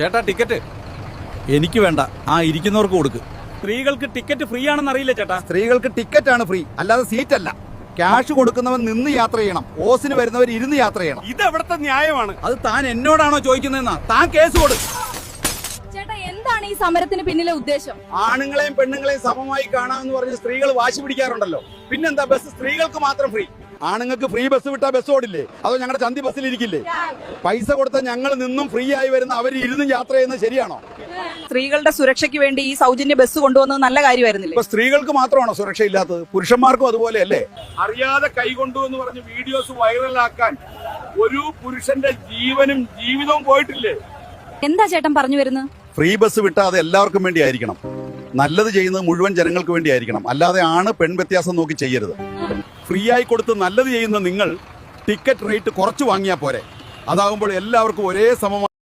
ചേട്ടാ ടിക്കറ്റ്. എനിക്ക് വേണ്ട, ആ ഇരിക്കുന്നവർക്ക് കൊടുക്ക്. സ്ത്രീകൾക്ക് ടിക്കറ്റ് ഫ്രീ ആണെന്ന് അറിയില്ല ചേട്ടാ. സ്ത്രീകൾക്ക് ടിക്കറ്റ് ആണ് ഫ്രീ, അല്ലാതെ സീറ്റ് അല്ല. ക്യാഷ് കൊടുക്കുന്നവൻ നിന്ന് യാത്ര ചെയ്യണം, ഓസിന് വരുന്നവർ ഇരുന്ന് യാത്ര ചെയ്യണം. ഇത് എവിടത്തെ ന്യായമാണ്? അത് താൻ എന്നോടാണോ ചോദിക്കുന്നതെന്നാ? താൻ കേസ് കൊടു. ചേട്ടാ, എന്താണ് ഈ സമരത്തിന് പിന്നിലെ ഉദ്ദേശം? ആണുങ്ങളെയും പെണ്ണുങ്ങളെയും സമമായി കാണാമെന്ന് പറഞ്ഞ് സ്ത്രീകൾ വാശി പിടിക്കാറുണ്ടല്ലോ. പിന്നെന്താ ബസ് സ്ത്രീകൾക്ക് മാത്രം ഫ്രീ? ആണുങ്ങൾക്ക് ഫ്രീ ബസ് വിട്ടാ ബസ് ഓടില്ലേ? അതോ ഞങ്ങളുടെ ചന്തി ബസ്സിൽ ഇരിക്കില്ലേ? പൈസ കൊടുത്ത ഞങ്ങൾ നിന്നും ഫ്രീ ആയി വരുന്ന അവർ ഇരുന്നും യാത്ര ചെയ്യുന്നത് ശരിയാണോ? സ്ത്രീകളുടെ സുരക്ഷയ്ക്ക് വേണ്ടി ഈ സൗജന്യ ബസ് കൊണ്ടുവന്നത് നല്ല കാര്യമായിരുന്നില്ലേ? ഇപ്പൊ സ്ത്രീകൾക്ക് മാത്രമാണോ സുരക്ഷ ഇല്ലാത്തത്? പുരുഷന്മാർക്കും അതുപോലെയല്ലേ? അറിയാതെ കൈകൊണ്ടു എന്ന് പറഞ്ഞ് വീഡിയോസ് വൈറലാക്കാൻ ഒരു പുരുഷന്റെ ജീവനും ജീവിതവും പോയിട്ടില്ലേ? എന്താ ചേട്ടൻ പറഞ്ഞു വരുന്നത്? ഫ്രീ ബസ് വിട്ടാൽ അത് എല്ലാവർക്കും വേണ്ടി ആയിരിക്കണം. നല്ലത് ചെയ്യുന്നത് മുഴുവൻ ജനങ്ങൾക്ക് വേണ്ടി ആയിരിക്കണം. അല്ലാതെ ആണ് പെൺ വ്യത്യാസം നോക്കി ചെയ്യരുത്. ഫ്രീ ആയി കൊടുത്ത് നല്ലത് ചെയ്യുന്ന നിങ്ങൾ ടിക്കറ്റ് റേറ്റ് കുറച്ച് വാങ്ങിയാൽ പോരെ. അതാകുമ്പോൾ എല്ലാവർക്കും ഒരേ സമമായി